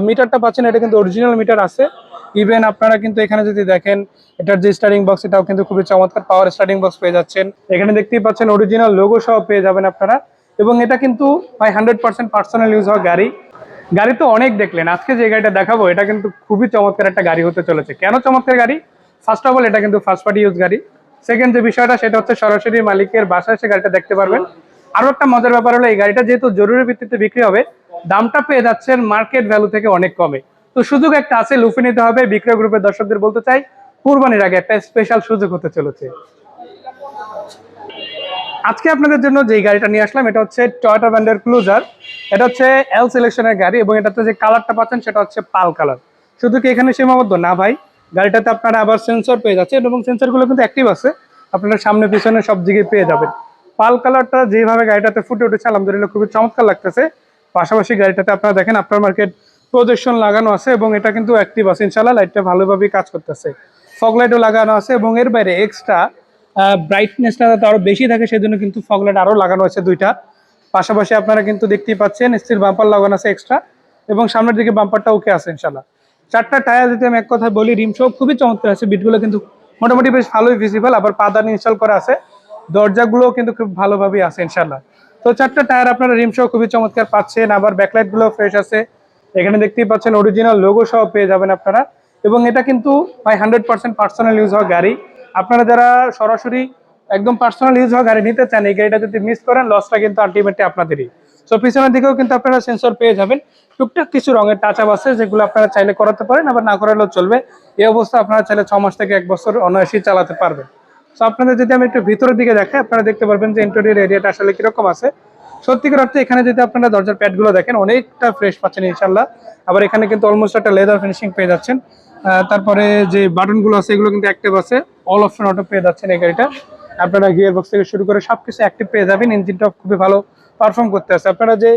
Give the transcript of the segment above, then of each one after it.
মিটারটা পাচ্ছেন এটা কিন্তু অরিজিনাল মিটার আছে। ইভেন আপনারা কিন্তু এখানে যদি দেখেন এটার যে স্টার্টিং বক্স এটাও কিন্তু খুবই চমৎকার পাওয়ার স্টার্টিং বক্স পেয়ে যাচ্ছেন। এখানে দেখতেই পাচ্ছেন অরিজিনাল লোগো সহ পেয়ে যাবেন আপনারা। এবং এটা কিন্তু 100% পার্সোনাল ইউজ হওয়া গাড়ি। গাড়ি তো অনেক দেখলেন, আজকে যে গাড়িটা দেখাবো এটা কিন্তু খুবই চমৎকার একটা গাড়ি হতে চলেছে। কেন চমৎকার গাড়ি? ফার্স্ট অফ অল এটা কিন্তু ফার্স্ট পার্টি ইউজ গাড়ি। সেকেন্ড যে বিষয়টা সেটা হচ্ছে সরাসরি মালিকের বাসায় এসে গাড়িটা দেখতে পারবেন। আরো একটা মজার ব্যাপার হলো এই গাড়িটা যেহেতু জরুরি ভিত্তিতে বিক্রি হবে, দামটা পেয়ে যাচ্ছেন মার্কেট ভ্যালু থেকে অনেক কমে। তো সুযোগ একটা আছে, লুফে নিতে হবে। বিক্রয় গ্রুপের দর্শকদের বলতে চাই কুরবানির আগে একটা স্পেশাল সুযোগ হতে চলেছে। আজকে আপনাদের জন্য যে গাড়িটা নিয়ে আসলাম এটা হচ্ছে টয়োটা ব্র্যান্ডের ক্রুজার। এটা হচ্ছে এল সিলেকশনের গাড়ি এবং এটাতে যে কালারটা পাচ্ছেন সেটা হচ্ছে পাল কালার। শুধু কি এখানে সীমাবদ্ধ না ভাই, গাড়িটাতে আপনারা আবার সেন্সর পেয়ে যাচ্ছেন এবং সেন্সরগুলো কিন্তু অ্যাক্টিভ আছে, আপনারা সামনে পিছনে সব দিকে পেয়ে যাবেন। পাল কালারটা যেভাবে গাড়িটাতে ফুটে উঠেছে আলহামদুলিল্লাহ খুবই চমৎকার লাগতেছে। পাশাপাশি গাড়িটাতে আপনারা দেখেন আফটার মার্কেট প্রজেকশন লাগানো আছে এবং এটা কিন্তু অ্যাক্টিভ আছে, ইনশাআল্লাহ লাইটটা ভালোভাবেই কাজ করতেছে। ফগ লাইটও লাগানো আছে এবং এর বাইরে এক্সট্রা ব্রাইটনেসটা যাতে আরো বেশি থাকে সেজন্য কিন্তু ফগ লাইট আরো লাগানো আছে দুইটা। পাশাপাশি আপনারা কিন্তু দেখতেই পাচ্ছেন স্টিল বাম্পার লাগানো আছে এক্সট্রা এবং সামনের দিকে বাম্পারটা ওকে আছে ইনশাআল্লাহ। চারটা টায়ার যদি আমি এক কথায় বলি, রিম সব খুবই চমৎকার আছে, বিটগুলো কিন্তু মোটামুটি বেশ ভালোই ভিজিবল, আবার পাদানি ইনস্টল করা আছে, দরজাগুলো কিন্তু খুব ভালোভাবেই আছে ইনশাআল্লাহ। তো চারটা টায়ার আপনারা রিম সহ খুবই চমৎকার পাচ্ছেন, আবার ব্যাকলাইট গুলো ফ্রেশ আছে। এখানে দেখতেই পাচ্ছেন অরিজিনাল লোগো সহ পেয়ে যাবেন আপনারা। এবং এটা কিন্তু 100% পার্সোনাল ইউজ হওয়া গাড়ি। আপনারা যারা সরাসরি একদম পার্সোনাল ইউজ হওয়া গাড়ি নিতে চান, এই গাড়িটা যদি মিস করেন লসটা কিন্তু আলটিমেটলি আপনাদেরই। সো পিছনের দিকেও কিন্তু আপনারা সেন্সর পেয়ে যাবেন। টুকটাক কিছু রঙের টাচ আপ আছে যেগুলো আপনারা চাইলে করাতে পারেন, আবার না করালেও চলবে। এই অবস্থা আপনারা চাইলে 6 মাস থেকে 1 বছর অনায়াসই চালাতে পারবেন। তো আপনাদের যদি আমি একটু ভিতরের দিকে দেখাই আপনারা দেখতে পারবেন যে ইন্টেরিয়র এরিয়াটা আসলে কিরকম আছে। সত্যিকার অর্থে এখানে যদি আপনারা দরজার প্যাডগুলো দেখেন অনেকটা ফ্রেশ পাচ্ছেন ইনশাল্লাহ। আবার এখানে কিন্তু অলমোস্ট একটা লেদার ফিনিশিং পেয়ে যাচ্ছেন। তারপরে যে বাটনগুলো আছে এগুলো কিন্তু অ্যাক্টিভ আছে, অল অপশন অটো পেয়ে যাচ্ছেন এই গাড়িটা। আপনারা গিয়ার বক্স থেকে শুরু করে সবকিছু অ্যাক্টিভ পেয়ে যাবেন। ইঞ্জিনটা খুবই ভালো পারফর্ম করতে আছে। আপনারা যে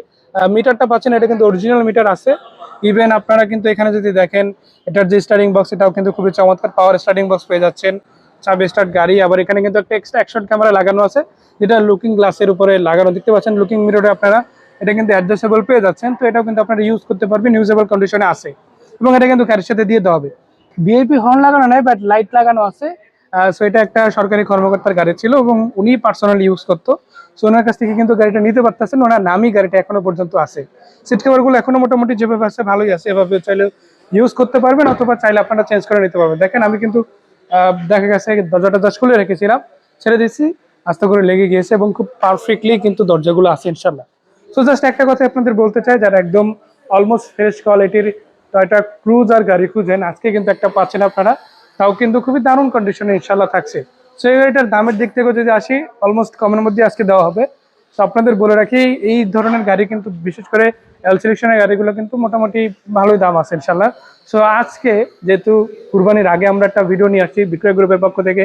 মিটারটা পাচ্ছেন এটা কিন্তু অরিজিনাল মিটার আছে। ইভেন আপনারা কিন্তু এখানে যদি দেখেন এটার যে স্টার্টিং বক্স এটাও কিন্তু খুবই চমৎকার পাওয়ার স্টার্টিং বক্স পেয়ে যাচ্ছেন। চাবি স্টার্ট গাড়ি। আবার এখানে কিন্তু একটা এক্সট্রা অ্যাকশন ক্যামেরা লাগানো আছে যেটা লুকিং গ্লাসের উপরে লাগানো, দেখতে পাচ্ছেন লুকিং মিররে আপনারা এটা কিন্তু অ্যাডজাস্টেবল পেয়ে যাচ্ছেন। তো এটাও কিন্তু আপনারা ইউজ করতে পারবেন, ইউজেবল কন্ডিশনে আছে এবং এটা কিন্তু গাড়ির সাথে দিয়ে দেওয়া হবে। ভিআইপি হর্ন লাগানো নাই, বাট লাইট লাগানো আছে। সো এটা একটা সরকারি কর্মকর্তার গাড়ি ছিল এবং উনি পার্সোনালি ইউজ করতো। সো ওনার কাছ থেকে কিন্তু গাড়িটা নিতে পারতেছেন, ওনার নামই গাড়িটা এখনো পর্যন্ত আছে। সিট কভারগুলো এখনো মোটামুটি যেভাবে আছে ভালোই আছে, এভাবে চাইলে ইউজ করতে পারবেন অথবা চাইলে আপনারা চেঞ্জ করে নিতে পারবেন। দেখেন আমি কিন্তু দেখা গেছে দরজাটা জাস্ট খুলে রেখেছিলাম, ছেড়ে দিচ্ছি, আস্তে করে লেগে গিয়েছে এবং খুব পারফেক্টলি কিন্তু দরজাগুলো আছে ইনশাল্লাহ। সো জাস্ট একটা কথা আপনাদের বলতে চাই, যারা একদম অলমোস্ট ফ্রেশ কোয়ালিটির টয়োটা ক্রুজার গাড়ি খুঁজেন আজকে কিন্তু একটা পাচ্ছেন আপনারা, তাও কিন্তু খুবই দারুণ কন্ডিশনে ইনশাল্লাহ থাকছে। সো এই গাড়িটার দামের দিক থেকে যদি আসি অলমোস্ট কমের মধ্যে আজকে দেওয়া হবে। তো আপনাদের বলে রাখি এই ধরনের গাড়ি কিন্তু বিশেষ করে এল সিলেকশনের গাড়িগুলো কিন্তু মোটামুটি ভালোই দাম আছে ইনশাল্লাহ। সো আজকে যেহেতু কুরবানির আগে আমরা একটা ভিডিও নিয়ে আসছি বিক্রয় গ্রুপের পক্ষ থেকে,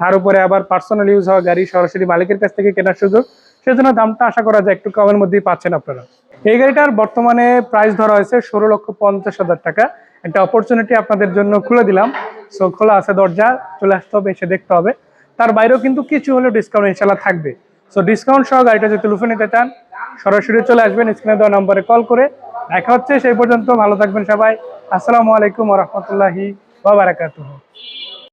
তার উপরে আবার পার্সোনাল ইউজ হওয়া গাড়ি সরাসরি মালিকের কাছ থেকে কেনার সুযোগ, সেজন্য দামটা আশা করা যায় একটু কমের মধ্যেই পাচ্ছেন আপনারা। এই গাড়িটার বর্তমানে প্রাইস ধরা হয়েছে 16,50,000 টাকা। একটা অপরচুনিটি আপনাদের জন্য খুলে দিলাম। সো খোলা আছে দরজা, চলে আসতে হবে, এসে দেখতে হবে। তার বাইরেও কিন্তু কিছু হলেও ডিসকাউন্ট ইনশাল্লাহ থাকবে। সো ডিসকাউন্ট সহ গাড়িটা যদি লুফে নিতে চান সরাসরি চলে আসবেন স্ক্রিনে দেওয়া নম্বরে কল করে। দেখা হচ্ছে সেই পর্যন্ত, ভালো থাকবেন সবাই। আসসালামু আলাইকুম ওয়া রাহমাতুল্লাহি ওয়া বারাকাতুহু।